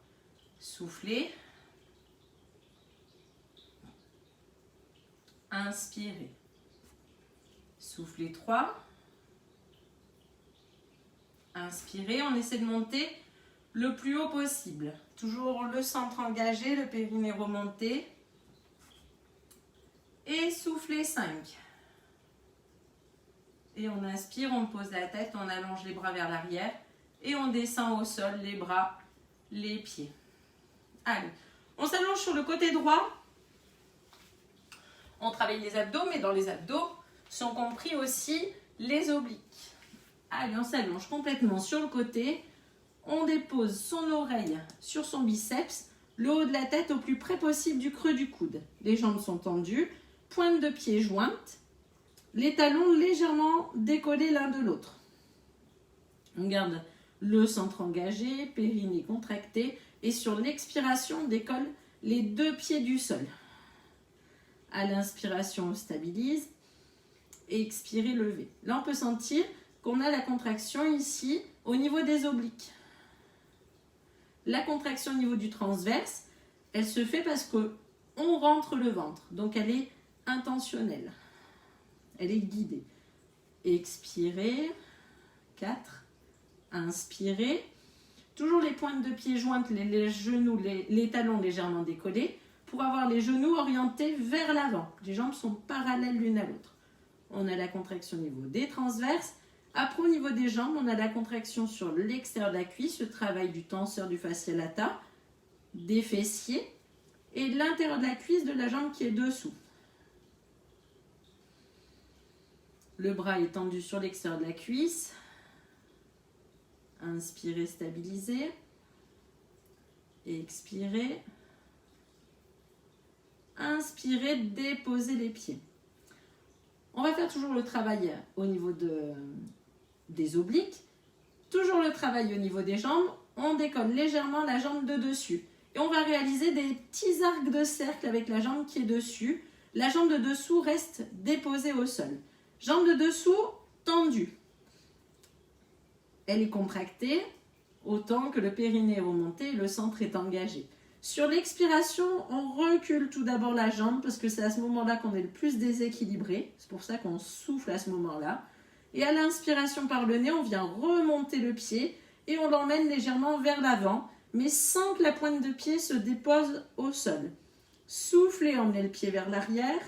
Soufflez. Inspirez. Soufflez 3. Inspirez, on essaie de monter le plus haut possible. Toujours le centre engagé, le périnée remonté. Et soufflez 5. Et on inspire, on pose la tête, on allonge les bras vers l'arrière. Et on descend au sol, les bras, les pieds. Allez, on s'allonge sur le côté droit. On travaille les abdos, mais dans les abdos sont compris aussi les obliques. Allez, on s'allonge complètement sur le côté. On dépose son oreille sur son biceps, le haut de la tête au plus près possible du creux du coude. Les jambes sont tendues, pointes de pied jointes, les talons légèrement décollés l'un de l'autre. On garde le centre engagé, périnée contracté et sur l'expiration, on décolle les 2 pieds du sol. À l'inspiration, on stabilise et expirez, levez. Là, on peut sentir qu'on a la contraction ici au niveau des obliques. La contraction au niveau du transverse, elle se fait parce qu'on rentre le ventre. Donc, elle est intentionnelle. Elle est guidée. Expirez. 4. Inspirez. Toujours les pointes de pied jointes, les genoux, les talons légèrement décollés pour avoir les genoux orientés vers l'avant. Les jambes sont parallèles l'une à l'autre. On a la contraction au niveau des transverses. Après, au niveau des jambes, on a la contraction sur l'extérieur de la cuisse, le travail du tenseur du fascia lata, des fessiers et de l'intérieur de la cuisse de la jambe qui est dessous. Le bras est tendu sur l'extérieur de la cuisse. Inspirez, stabilisez. Expirez. Inspirez, déposez les pieds. On va faire toujours le travail au niveau des obliques. Toujours le travail au niveau des jambes. On décolle légèrement la jambe de dessus. Et on va réaliser des petits arcs de cercle avec la jambe qui est dessus. La jambe de dessous reste déposée au sol. Jambe de dessous tendue. Elle est contractée autant que le périnée est remonté et le centre est engagé. Sur l'expiration, on recule tout d'abord la jambe parce que c'est à ce moment-là qu'on est le plus déséquilibré. C'est pour ça qu'on souffle à ce moment-là. Et à l'inspiration par le nez, on vient remonter le pied et on l'emmène légèrement vers l'avant, mais sans que la pointe de pied se dépose au sol. Soufflez, emmenez le pied vers l'arrière.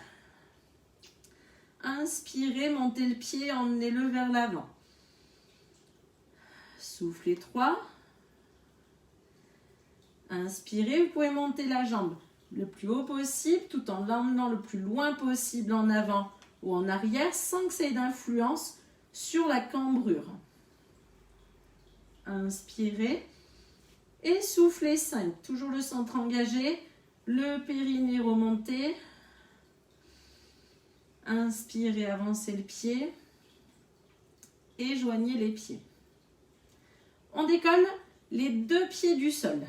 Inspirez, montez le pied, emmenez-le vers l'avant. Soufflez 3. Inspirez, vous pouvez monter la jambe le plus haut possible tout en l'emmenant le plus loin possible en avant ou en arrière sans que ça ait d'influence sur la cambrure. Inspirez et soufflez 5. Toujours le centre engagé, le périnée remonté. Inspirez, avancez le pied et joignez les pieds. On décolle les 2 pieds du sol.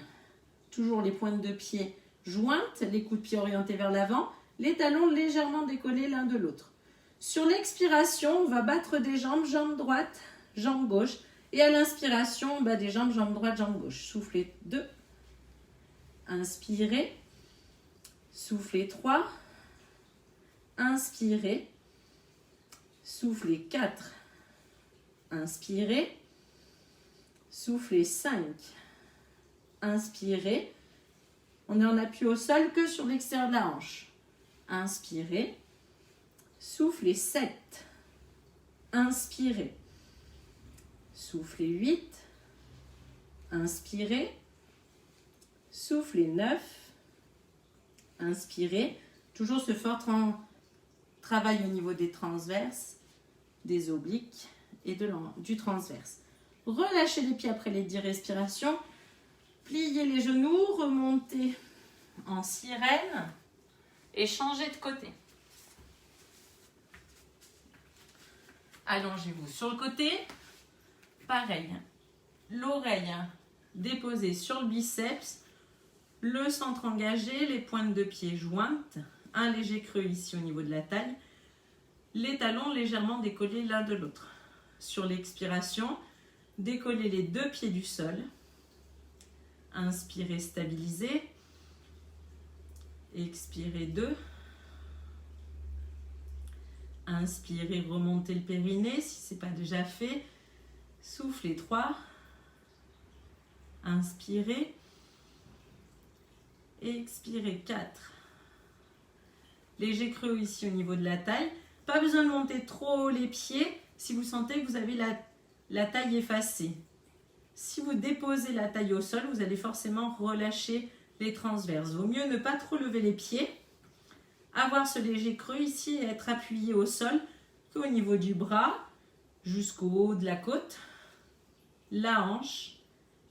Toujours les pointes de pied jointes, les coups de pied orientés vers l'avant, les talons légèrement décollés l'un de l'autre. Sur l'expiration, on va battre des jambes, jambe droite, jambe gauche. Et à l'inspiration, on bat des jambes, jambe droite, jambe gauche. Soufflez 2. Inspirez. Soufflez 3. Inspirez. Soufflez 4. Inspirez. Soufflez 5. Inspirez. On est en appui au sol que sur l'extérieur de la hanche. Inspirez. Soufflez 7. Inspirez. Soufflez 8. Inspirez. Soufflez 9. Inspirez. Toujours ce fort travail au niveau des transverses, des obliques et du transverse. Relâchez les pieds après les 10 respirations. Pliez les genoux, remontez en sirène et changez de côté. Allongez-vous sur le côté. Pareil, l'oreille déposée sur le biceps, le centre engagé, les pointes de pied jointes, un léger creux ici au niveau de la taille, les talons légèrement décollés l'un de l'autre. Sur l'expiration, décollez les 2 pieds du sol. Inspirez, stabilisez. Expirez 2. Inspirez, remontez le périnée si ce n'est pas déjà fait. Soufflez 3. Inspirez. Expirez 4. Léger creux ici au niveau de la taille. Pas besoin de monter trop haut les pieds si vous sentez que vous avez la taille effacée. Si vous déposez la taille au sol, vous allez forcément relâcher les transverses. Vaut mieux ne pas trop lever les pieds. Avoir ce léger creux ici et être appuyé au sol qu'au niveau du bras jusqu'au haut de la côte, la hanche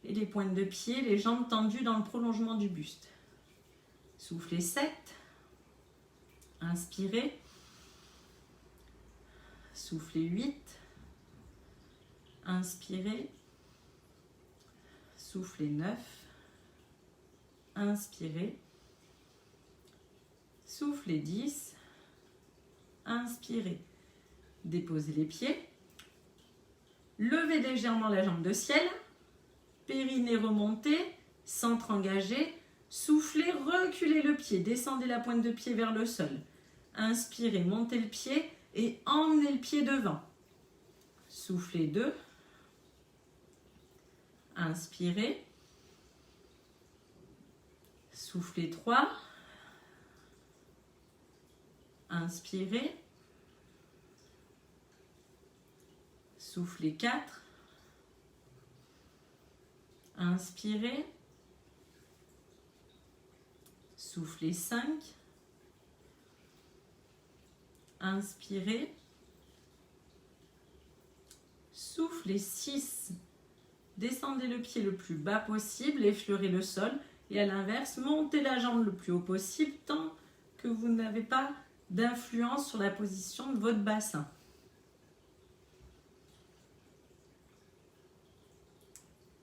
et les pointes de pied, les jambes tendues dans le prolongement du buste. Soufflez 7. Inspirez. Soufflez 8. Inspirez. Soufflez 9. Inspirez. Soufflez 10. Inspirez. Déposez les pieds. Levez légèrement la jambe de ciel. Périnée remonté. Centre engagé. Soufflez, reculez le pied. Descendez la pointe de pied vers le sol. Inspirez, montez le pied et emmenez le pied devant. Soufflez 2. Inspirez. Soufflez 3. Inspirez. Soufflez 4. Inspirez. Soufflez 5. Inspirez. Soufflez 6. Descendez le pied le plus bas possible, effleurez le sol. Et à l'inverse, montez la jambe le plus haut possible tant que vous n'avez pas d'influence sur la position de votre bassin.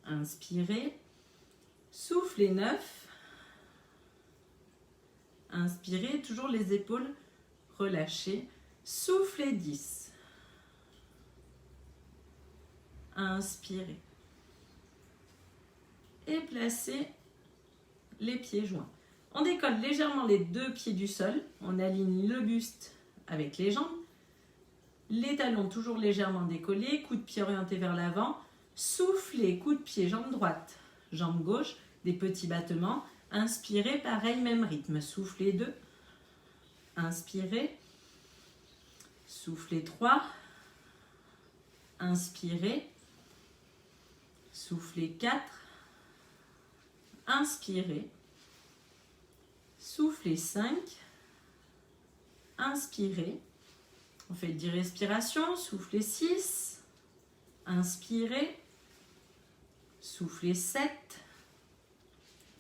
Inspirez. Soufflez 9. Inspirez, toujours les épaules relâchées. Soufflez 10. Inspirez. Et placez les pieds joints. On décolle légèrement les 2 pieds du sol. On aligne le buste avec les jambes. Les talons toujours légèrement décollés. Coude de pied orienté vers l'avant. Soufflez, coup de pied, jambe droite, jambe gauche. Des petits battements. Inspirez, pareil, même rythme. Soufflez 2. Inspirez. Soufflez 3. Inspirez. Soufflez 4. Inspirez. Soufflez 5. Inspirez. On fait 10 respirations. Soufflez 6. Inspirez. Soufflez 7.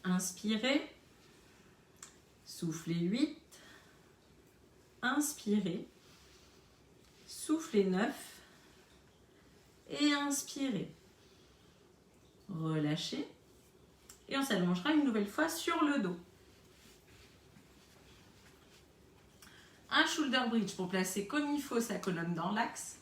Inspirez. Soufflez 8. Inspirez. Soufflez 9. Et inspirez. Relâchez. Et on s'allongera une nouvelle fois sur le dos. Un shoulder bridge pour placer comme il faut sa colonne dans l'axe.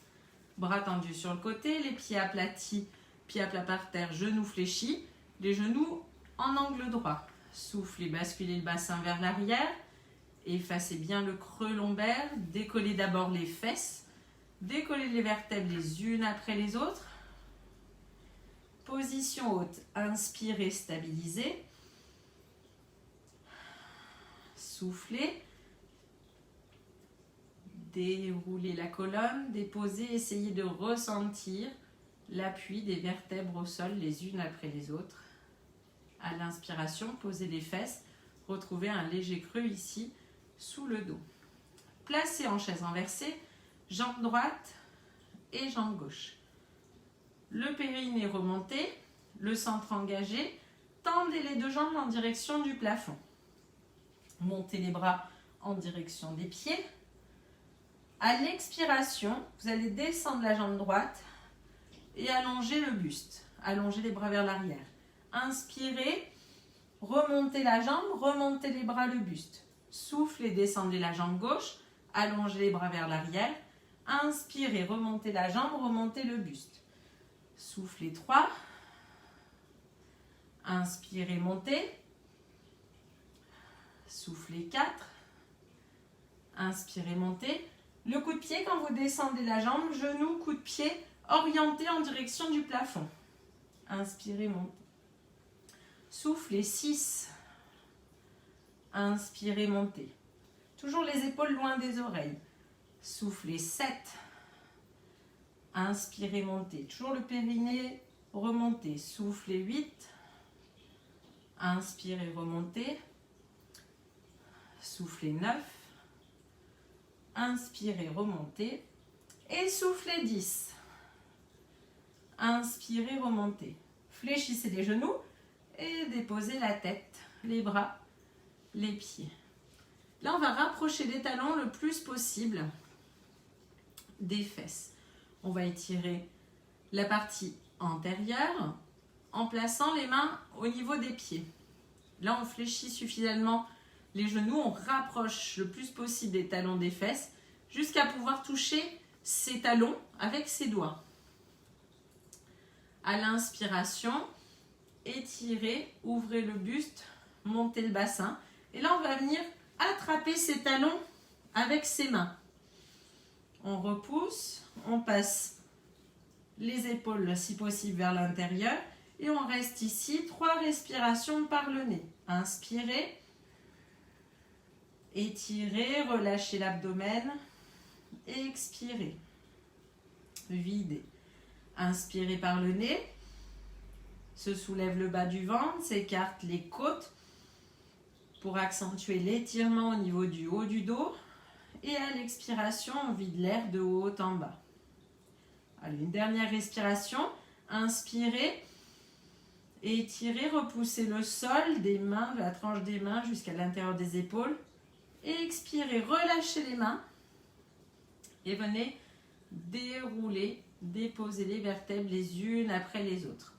Bras tendus sur le côté, les pieds aplatis, pieds à plat par terre, genoux fléchis, les genoux en angle droit. Soufflez, basculez le bassin vers l'arrière. Effacez bien le creux lombaire. Décollez d'abord les fesses. Décollez les vertèbres les unes après les autres. Position haute, inspirez, stabilisez. Soufflez. Déroulez la colonne, déposez, essayez de ressentir l'appui des vertèbres au sol les unes après les autres. À l'inspiration, posez les fesses, retrouvez un léger creux ici sous le dos. Placez en chaise renversée, jambe droite et jambe gauche. Le périnée remonté, le centre engagé, tendez les deux jambes en direction du plafond. Montez les bras en direction des pieds. À l'expiration, vous allez descendre la jambe droite et allonger le buste. Allongez les bras vers l'arrière. Inspirez, remontez la jambe, remontez les bras, le buste. Soufflez, descendez la jambe gauche, allongez les bras vers l'arrière. Inspirez, remontez la jambe, remontez le buste. Soufflez 3. Inspirez, montez. Soufflez 4. Inspirez, montez. Le coup de pied, quand vous descendez la jambe, genou, coup de pied, orienté en direction du plafond. Inspirez, montez. Soufflez 6. Inspirez, montez. Toujours les épaules loin des oreilles. Soufflez 7. Inspirez, montez. Toujours le périnée, remontez. Soufflez 8. Inspirez, remontez. Soufflez 9. Inspirez, remontez. Et soufflez 10. Inspirez, remontez. Fléchissez les genoux et déposez la tête, les bras, les pieds. Là, on va rapprocher les talons le plus possible des fesses. On va étirer la partie antérieure en plaçant les mains au niveau des pieds. Là, on fléchit suffisamment les genoux, on rapproche le plus possible les talons des fesses jusqu'à pouvoir toucher ses talons avec ses doigts. À l'inspiration, étirez, ouvrez le buste, montez le bassin. Et là, on va venir attraper ses talons avec ses mains. On repousse, on passe les épaules, si possible, vers l'intérieur. Et on reste ici, 3 respirations par le nez. Inspirez, étirez, relâchez l'abdomen. Expirez, videz. Inspirez par le nez. Se soulève le bas du ventre, s'écarte les côtes pour accentuer l'étirement au niveau du haut du dos. Et à l'expiration, on vide l'air de haut en bas. Allez, une dernière respiration. Inspirez, étirez, repoussez le sol des mains, de la tranche des mains jusqu'à l'intérieur des épaules. Expirez, relâchez les mains et venez dérouler, déposer les vertèbres les unes après les autres.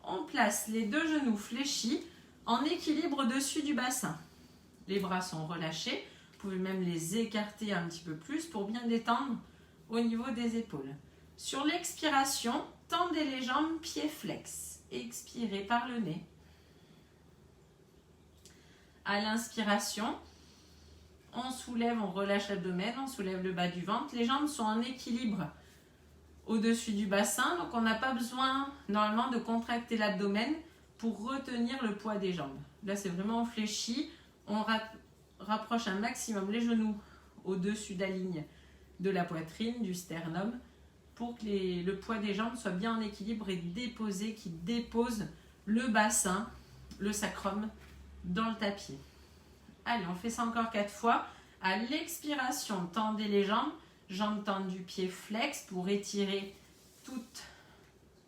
On place les deux genoux fléchis en équilibre au-dessus du bassin. Les bras sont relâchés. Vous pouvez même les écarter un petit peu plus pour bien détendre au niveau des épaules. Sur l'expiration, tendez les jambes, pieds flex. Expirez par le nez. À l'inspiration, on soulève, on relâche l'abdomen, on soulève le bas du ventre. Les jambes sont en équilibre au-dessus du bassin, donc on n'a pas besoin normalement de contracter l'abdomen pour retenir le poids des jambes. Là, c'est vraiment fléchi. On rapproche un maximum les genoux au-dessus de la ligne de la poitrine, du sternum, pour que le poids des jambes soit bien en équilibre et déposé, qui dépose le bassin, le sacrum, dans le tapis. Allez, on fait ça encore 4 fois. À l'expiration, tendez les jambes. Jambes tendues, pieds flex pour étirer toute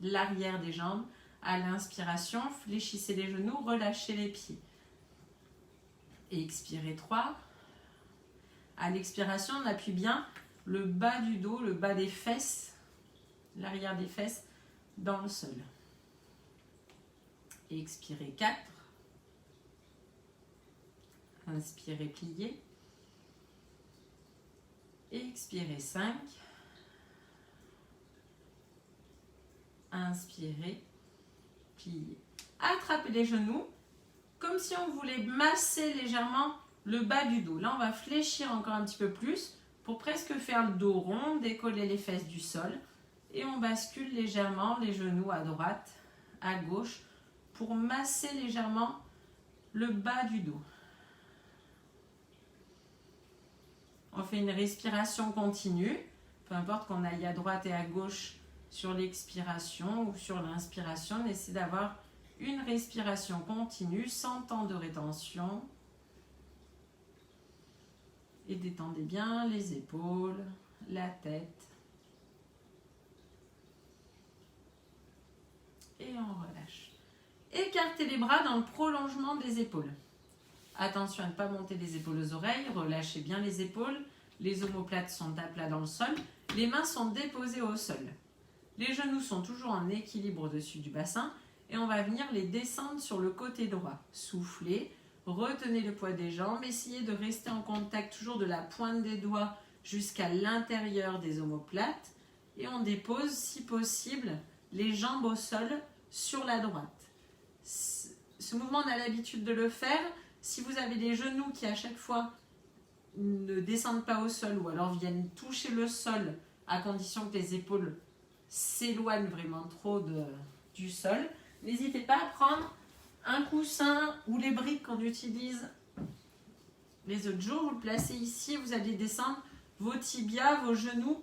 l'arrière des jambes. À l'inspiration, fléchissez les genoux, relâchez les pieds. Expirez 3. À l'expiration, on appuie bien le bas du dos, le bas des fesses, l'arrière des fesses dans le sol. Expirez 4. Inspirez, pliez. Expirez 5. Inspirez, pliez. Attrapez les genoux comme si on voulait masser légèrement le bas du dos. Là, on va fléchir encore un petit peu plus Pour presque faire le dos rond, décoller les fesses du sol et on bascule légèrement les genoux à droite, à gauche pour masser légèrement le bas du dos. On fait une respiration continue, peu importe qu'on aille à droite et à gauche sur l'expiration ou sur l'inspiration, on essaie d'avoir une respiration continue sans temps de rétention. Et détendez bien les épaules, la tête. Et on relâche. Écartez les bras dans le prolongement des épaules. Attention à ne pas monter les épaules aux oreilles, relâchez bien les épaules. Les omoplates sont à plat dans le sol. Les mains sont déposées au sol. Les genoux sont toujours en équilibre au-dessus du bassin. Et on va venir les descendre sur le côté droit. Soufflez. Retenez le poids des jambes, essayez de rester en contact toujours de la pointe des doigts jusqu'à l'intérieur des omoplates et on dépose si possible les jambes au sol sur la droite. Ce mouvement, on a l'habitude de le faire. Si vous avez des genoux qui à chaque fois ne descendent pas au sol ou alors viennent toucher le sol à condition que les épaules s'éloignent vraiment trop du sol, n'hésitez pas à prendre un coussin ou les briques qu'on utilise les autres jours, vous le placez ici, vous allez descendre vos tibias, vos genoux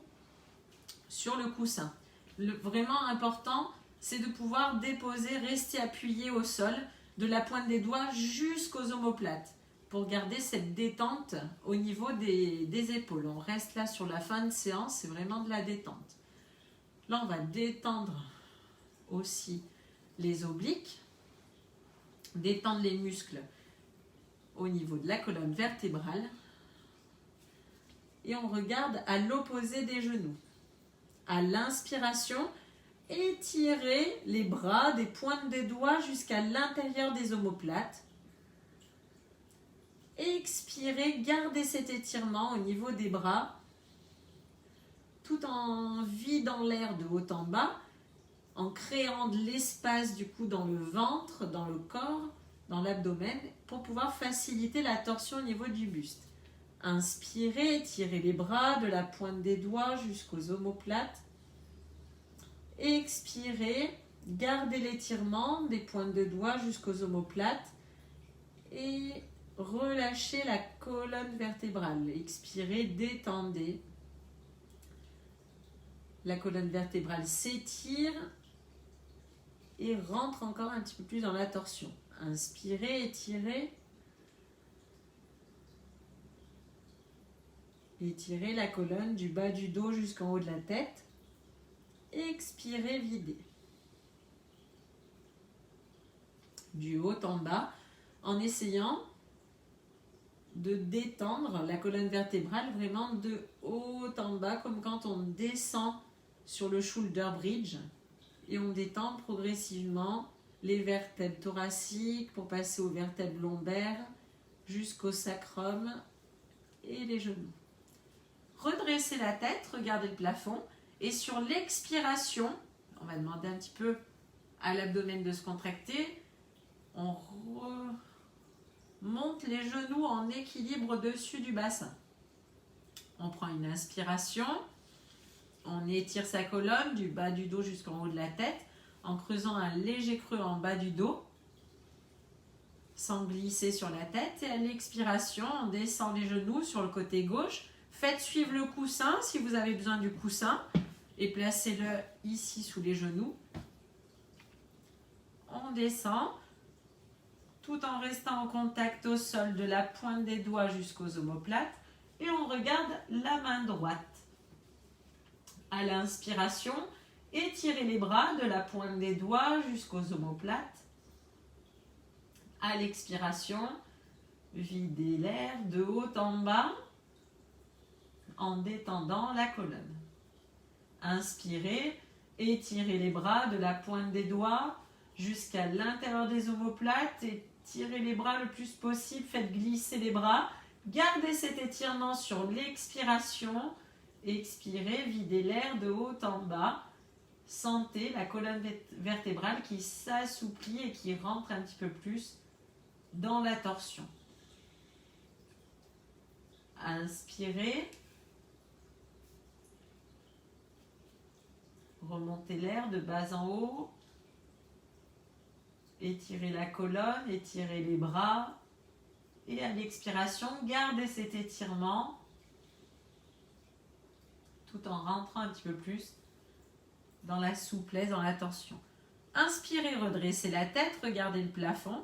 sur le coussin. Vraiment important, c'est de pouvoir déposer, rester appuyé au sol, de la pointe des doigts jusqu'aux omoplates, pour garder cette détente au niveau des épaules. On reste là sur la fin de séance, c'est vraiment de la détente. Là, on va détendre aussi les obliques. Détendre les muscles au niveau de la colonne vertébrale et on regarde à l'opposé des genoux. À l'inspiration, étirez les bras des pointes des doigts jusqu'à l'intérieur des omoplates. Expirez, gardez cet étirement au niveau des bras tout en vidant l'air de haut en bas, en créant de l'espace du coup dans le ventre, dans le corps, dans l'abdomen, pour pouvoir faciliter la torsion au niveau du buste. Inspirez, étirez les bras de la pointe des doigts jusqu'aux omoplates. Expirez, gardez l'étirement des pointes de doigts jusqu'aux omoplates et relâchez la colonne vertébrale. Expirez, détendez. La colonne vertébrale s'étire et rentre encore un petit peu plus dans la torsion. Inspirez, étirez. Étirez la colonne du bas du dos jusqu'en haut de la tête. Expirez, videz. Du haut en bas, en essayant de détendre la colonne vertébrale vraiment de haut en bas, comme quand on descend sur le shoulder bridge. Et on détend progressivement les vertèbres thoraciques pour passer aux vertèbres lombaires jusqu'au sacrum et les genoux. Redressez la tête, regardez le plafond et sur l'expiration, on va demander un petit peu à l'abdomen de se contracter, on remonte les genoux en équilibre au-dessus du bassin. On prend une inspiration. On étire sa colonne du bas du dos jusqu'en haut de la tête en creusant un léger creux en bas du dos sans glisser sur la tête. Et à l'expiration, on descend les genoux sur le côté gauche. Faites suivre le coussin si vous avez besoin du coussin et placez-le ici sous les genoux. On descend tout en restant en contact au sol de la pointe des doigts jusqu'aux omoplates et on regarde la main droite. À l'inspiration, étirez les bras de la pointe des doigts jusqu'aux omoplates. À l'expiration, videz l'air de haut en bas en détendant la colonne. Inspirez, étirez les bras de la pointe des doigts jusqu'à l'intérieur des omoplates. Étirez les bras le plus possible, faites glisser les bras. Gardez cet étirement sur l'expiration. Expirez, videz l'air de haut en bas. Sentez la colonne vertébrale qui s'assouplit et qui rentre un petit peu plus dans la torsion. Inspirez, Remontez l'air de bas en haut. Étirez la colonne, étirez les bras. Et à l'expiration, gardez cet étirement tout en rentrant un petit peu plus dans la souplesse, dans la tension. Inspirez, redressez la tête, regardez le plafond.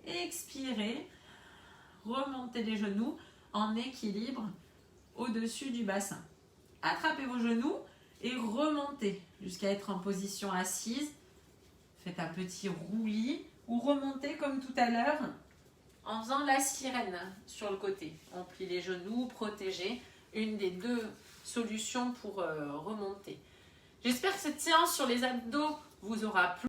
Expirez, remontez les genoux en équilibre au-dessus du bassin. Attrapez vos genoux et remontez jusqu'à être en position assise. Faites un petit roulis ou remontez comme tout à l'heure en faisant la sirène sur le côté. On plie les genoux, protégez. Une des deux solutions pour remonter. J'espère que cette séance sur les abdos vous aura plu.